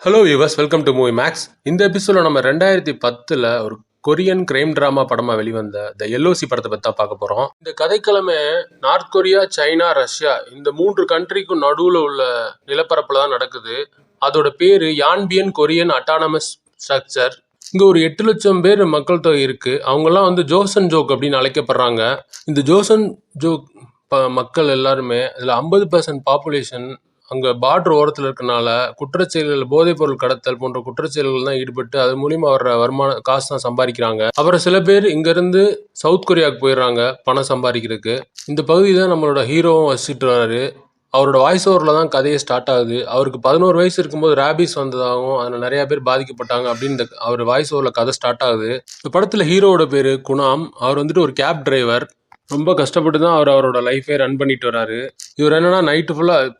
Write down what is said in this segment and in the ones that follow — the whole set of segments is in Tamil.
Hello viewers, welcome to movie max. இந்த எபிசோட நம்ம 2010 ஒரு கொரியன் கிரைம் டிராமா படமாக வெளிவந்த த எல்ஓசி படத்தை பற்றி தான் பார்க்க போகிறோம். இந்த கதைக்கிழமை நார்த் கொரியா, சைனா, ரஷ்யா இந்த 3 கண்ட்ரிக்கும் நடுவில் உள்ள நிலப்பரப்பில் தான் நடக்குது. அதோட பேர் யான்பியன் கொரியன் அட்டானமஸ் ஸ்ட்ரக்சர். இங்கே ஒரு 8 லட்சம் பேர் மக்கள் தொகை இருக்குது. அவங்கெல்லாம் ஜோசன் ஜோக் அப்படின்னு அழைக்கப்படுறாங்க. இந்த ஜோசன் ஜோக் மக்கள் எல்லாருமே அதில் 50% பாப்புலேஷன் அங்கே பார்டர் ஓரத்தில் இருக்கனால குற்றச்செயல்கள், போதைப் பொருள் கடத்தல் போன்ற குற்றச்செயல்கள் தான் ஈடுபட்டு அது மூலியமாக வர்ற காசு தான் சம்பாதிக்கிறாங்க. அப்புறம் சில பேர் இங்கேருந்து சவுத் கொரியாவுக்கு போயிடுறாங்க பணம் சம்பாதிக்கிறதுக்கு. இந்த பகுதி தான் நம்மளோட ஹீரோவும் வசிச்சுட்டு வர்றாரு. அவரோட வாய்ஸ் ஓவரில் தான் கதையே ஸ்டார்ட் ஆகுது. அவருக்கு 11 வயசு இருக்கும்போது ரேபிஸ் வந்ததாகவும் அதில் நிறையா பேர் பாதிக்கப்பட்டாங்க அப்படின்னு அவர் வாய்ஸ் ஓவரில் கதை ஸ்டார்ட் ஆகுது. இந்த படத்தில் ஹீரோவோட பேர் குணாம். அவர் ஒரு கேப் டிரைவர். ரொம்ப கஷ்டப்பட்டு தான் அவரோட லைஃபே ரன் பண்ணிட்டு வராரு. இவர் என்னன்னா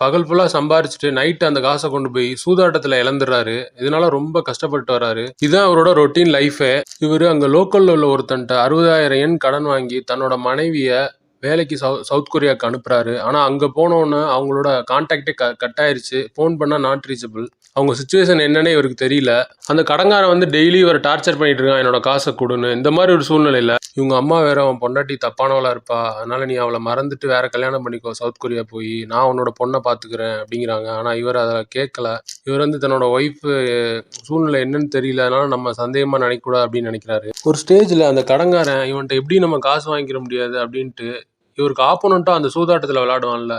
பகல் ஃபுல்லாக சம்பாரிச்சுட்டு நைட்டு அந்த காசை கொண்டு போய் சூதாட்டத்தில் இழந்துடுறாரு. இதனால ரொம்ப கஷ்டப்பட்டு வராரு. இதுதான் அவரோட ரொட்டீன் லைஃபே. இவர் அங்கே லோக்கலில் உள்ள ஒருத்தன்ட்ட 60,000 yen கடன் வாங்கி தன்னோட மனைவியை வேலைக்கு சவுத் கொரியாவுக்கு அனுப்புறாரு. ஆனால் அங்கே போனோன்னு அவங்களோட கான்டாக்டே கட் ஆயிடுச்சு. ஃபோன் பண்ணால் நாட் ரீச்சபிள். அவங்க சுச்சுவேஷன் என்னன்னே இவருக்கு தெரியல. அந்த கடங்காரன் டெய்லி இவர் டார்ச்சர் பண்ணிட்டு இருக்கான், என்னோட காசை கொடுன்னு. இந்த மாதிரி ஒரு சூழ்நிலையில் இவங்க அம்மா வேற அவன் பொண்டாட்டி தப்பானவளா இருப்பா, அதனால நீ அவளை மறந்துட்டு வேற கல்யாணம் பண்ணிக்கோ, சவுத் கொரியா போய் நான் உன்னோட பொண்ணை பார்த்துக்கிறேன் அப்படிங்கிறாங்க. ஆனால் இவர் அதை கேட்கல. இவர் தன்னோட ஒய்ஃப் சூழ்நிலை என்னன்னு தெரியல, அதனால நம்ம சந்தேகமாக நினைக்கக்கூடாது அப்படின்னு நினைக்கிறாரு. ஒரு ஸ்டேஜில் அந்த கடங்காரன் இவன்ட்ட எப்படி நம்ம காசு வாங்கிக்கிற முடியாது அப்படின்ட்டு இவருக்கு ஆப்போனண்ட்டாக அந்த சூதாட்டத்தில் விளையாடுவான்ல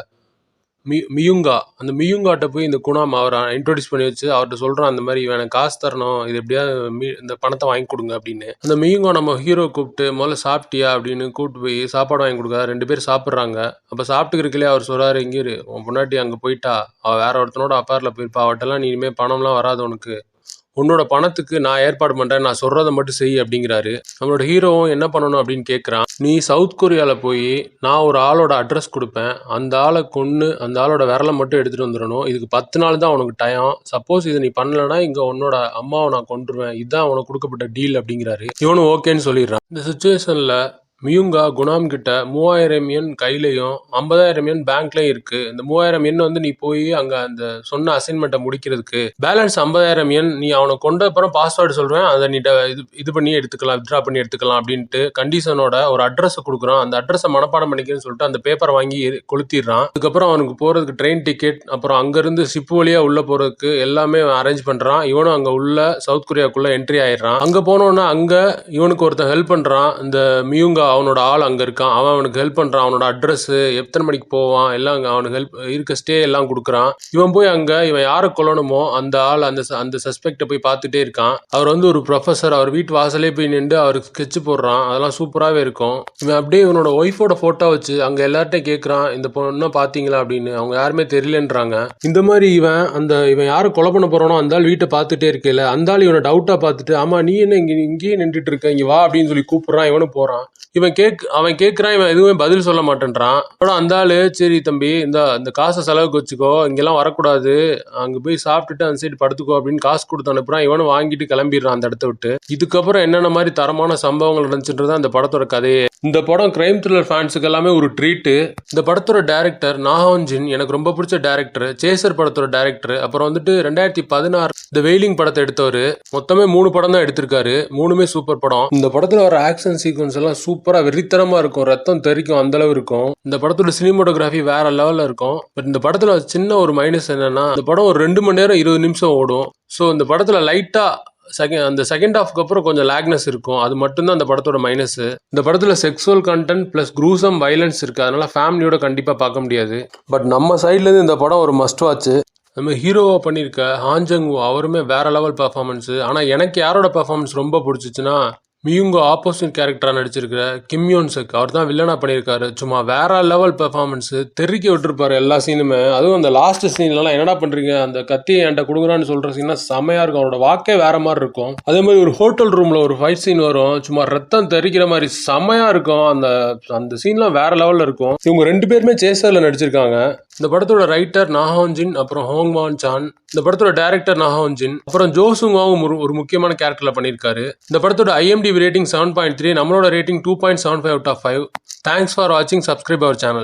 மியுங்கா, அந்த மியுங்காட்ட போய் இந்த குணாம் அவரை இன்ட்ரோடியூஸ் பண்ணி வச்சு அவர்கிட்ட சொல்கிறான், அந்த மாதிரி இவன் காசு தரணும், இது எப்படியாவது இந்த பணத்தை வாங்கி கொடுங்க அப்படின்னு. அந்த மியுங்கா நம்ம ஹீரோ கூப்பிட்டு முதல்ல சாப்பிட்டியா அப்படின்னு கூப்பிட்டு போய் சாப்பாடு வாங்கி கொடுக்காரு. 2 பேர் சாப்பிட்றாங்க. அப்போ சாப்பிட்டுக்கிறதுலே அவர் சொல்கிறாரு, இங்கே உன் பொண்டாட்டி அங்கே போயிட்டா, அவள் வேற ஒருத்தனோட அப்பாரில் போயிருப்பா, அவட்டெல்லாம் நீ இனிமேல் பணம்லாம் வராது உனக்கு, உன்னோட பணத்துக்கு நான் ஏற்பாடு பண்ணுறேன், நான் சொல்கிறத மட்டும் செய் அப்படிங்கிறாரு. நம்மளோட ஹீரோவும் என்ன பண்ணணும் அப்படின்னு கேட்குறான். நீ சவுத் கொரியாவில் போய் நான் ஒரு ஆளோட அட்ரஸ் கொடுப்பேன், அந்த ஆளை கொன்று அந்த ஆளோட விரலை மட்டும் எடுத்துகிட்டு வந்துடணும். இதுக்கு 10 நாள் தான் உனக்கு டைம். சப்போஸ் இதை நீ பண்ணலைன்னா இங்கே உன்னோட அம்மாவை நான் கொன்றுவேன், இதுதான் உனக்கு கொடுக்கப்பட்ட டீல் அப்படிங்கிறாரு. இவனும் ஓகேன்னு சொல்லிடுறான். இந்த சுச்சுவேஷனில் மியுங்கா குணாம் கிட்ட 3000 yen கையிலையும் 50,000 yen பேங்க்லயும் இருக்கு. இந்த 3000 yen நீ போய் அங்க அந்த சொன்ன அசைன்மெண்ட்டை முடிக்கிறதுக்கு, பேலன்ஸ் 50,000 yen நீ அவனை கொண்ட அப்புறம் பாஸ்வேர்டு சொல்றேன், அதை நீ இது பண்ணி எடுத்துக்கலாம், வித்ட்ரா பண்ணி எடுத்துக்கலாம் அப்படின்ட்டு கண்டிஷனோட ஒரு அட்ரஸை கொடுக்குறான். அந்த அட்ரஸை மனப்பாடம் பண்ணிக்கிறேன்னு சொல்லிட்டு அந்த பேப்பரை வாங்கி கொளுத்திடுறான். அதுக்கப்புறம் அவனுக்கு போறதுக்கு ட்ரெயின் டிக்கெட், அப்புறம் அங்கிருந்து ஷிப் வழியா உள்ள போறதுக்கு எல்லாமே அரேஞ்ச் பண்றான். இவனும் அங்க உள்ள சவுத் கொரியாக்குள்ள என்ட்ரி ஆயிடுறான். அங்க போனோன்னா அங்க இவனுக்கு ஒருத்தன் ஹெல்ப் பண்றான். இந்த மியுங்கா அவனோட ஆள் அங்கே இருக்கான். அவனுக்கு ஹெல்ப் பண்ணுறான். அவனோட அட்ரஸ், எத்தனை மணிக்கு போவான் எல்லாம் அவனுக்கு ஹெல்ப் இருக்க ஸ்டே எல்லாம் கொடுக்குறான். இவன் போய் அங்கே இவன் யாரை கொல்லணுமோ அந்த ஆள் அந்த சஸ்பெக்டை போய் பார்த்துட்டே இருக்கான். அவர் ஒரு ப்ரொஃபஸர். அவர் வீட்டு வாசலே போய் நின்று அவருக்கு ஸ்கெட்ச் போடுறான். அதெல்லாம் சூப்பராகவே இருக்கும். இவன் அப்படியே இவனோட ஒய்ஃபோட ஃபோட்டோ வச்சு அங்கே எல்லார்ட்டையும் கேட்குறான், இந்த பொண்ணை பார்த்தீங்களா அப்படின்னு. அவங்க யாருமே தெரியலன்றாங்க. இந்த மாதிரி இவன் யாரை கொலை பண்ண போறானோ அந்த ஆள் வீட்டை பார்த்துட்டே இருக்கல, அந்த ஆள் இவனை டவுட்டாக பார்த்துட்டு, ஆமா நீ என்ன இங்கேயே நின்றுட்டு இருக்க, இங்கே வா அப்படின்னு சொல்லி கூப்பிடுறான். இவனும் போகிறான். அவன் கேட்குறான். இவன் எதுவுமே பதில் சொல்ல மாட்டேன்றான். அப்புறம் அந்த ஆளு, சரி தம்பி இந்த காசை செலவுக்கு வச்சுக்கோ, இங்கெல்லாம் வரக்கூடாது, அங்கே போய் சாப்பிட்டுட்டு அந்த சைடு படுத்துக்கோ அப்படின்னு காசு கொடுத்து அனுப்புறான். இவனும் வாங்கிட்டு கிளம்பிடுறான் அந்த இடத்த விட்டு. இதுக்கப்புறம் என்னென்ன மாதிரி தரமான சம்பவங்கள் நடந்துச்சுன்றது அந்த படத்தோட கதையே. இந்த படம் கிரைம் த்ரில்லர் ஃபேன்ஸுக்கு எல்லாமே ஒரு ட்ரீட்டு. இந்த படத்தோட டைரக்டர் நாஹோன் ஜின், எனக்கு ரொம்ப பிடிச்ச டைரக்டர். சேசர் படத்தோட டைரக்டர். அப்புறம் 2016 த வெயிலிங் படத்தை எடுத்தவர். மொத்தமே 3 படம் தான் எடுத்திருக்காரு. 3மே சூப்பர் படம். இந்த படத்துல வர ஆக்ஷன் சீக்வன்ஸ் எல்லாம் சூப்பரா வெறித்தனமா இருக்கும், ரத்தம் தெரிக்கும், அந்த அளவு இருக்கும். இந்த படத்தோட சினிமோட்டோகிராஃபி வேற லெவல்ல இருக்கும். பட் இந்த படத்துல சின்ன ஒரு மைனஸ் என்னன்னா, இந்த படம் ஒரு 2 மணி நேரம் 20 நிமிஷம் ஓடும். ஸோ இந்த படத்துல லைட்டா அந்த செகண்ட் ஹாஃப்க்கு அப்புறம் கொஞ்சம் லேக்னஸ் இருக்கும். அது மட்டும்தான் அந்த படத்தோட மைனஸ். இந்த படத்துல செக்ஸுவல் கண்டென்ட் பிளஸ் க்ரூசம் வைலன்ஸ் இருக்கு. அதனால ஃபேமிலியோட கண்டிப்பா பார்க்க முடியாது. பட் நம்ம சைட்ல இருந்து இந்த படம் ஒரு மஸ்ட் வாட்ச். நம்ம ஹீரோவா பண்ணியிருக்க ஹான் ஜங் வோ, அவருமே வேற லெவல் பெர்ஃபார்மன்ஸ். ஆனா எனக்கு யாரோட பெர்ஃபார்மன்ஸ் ரொம்ப பிடிச்சிச்சுன்னா, மியுங்கோ ஆப்போசிட் கேரக்டராக நடிச்சிருக்கிற கிம் யோன் செக். அவர் தான் வில்லனா பண்ணியிருக்காரு. சும்மா வேற லெவல் பெர்ஃபார்மன்ஸ், தெறிக்க விட்டுருப்பாரு எல்லா சீனுமே. அதுவும் அந்த லாஸ்ட் சீன்லாம் என்னடா பண்றீங்க, அந்த கத்தியை என்கிட்ட கொடுக்குறான்னு சொல்ற சீன்லாம் செமையா இருக்கும். அவரோட வாக்கே வேற மாதிரி இருக்கும். அதே மாதிரி ஒரு ஹோட்டல் ரூம்ல ஒரு ஃபைட் சீன் வரும், சும்மா ரத்தம் தெறிக்கிற மாதிரி செமையா இருக்கும். அந்த சீன்லாம் வேற லெவல்ல இருக்கும். இவங்க 2 பேருமே சேசர்ல நடிச்சிருக்காங்க. இந்த படத்தோட ரைட்டர் நாஹோன் ஜின், அப்புறம் ஹோங் வான் சான். இந்த படத்தோட டைரக்டர் நாஹோன் ஜின், அப்புறம் ஜோசுங்காவும் ஒரு முக்கியமான கேரக்டர்ல பண்ணியிருக்காரு. இந்த படத்தோட IMDb ரேட்டிங் 7.3, நம்மளோட rating 2.75 out of 5. Thanks for வாட்சிங். Subscribe our channel.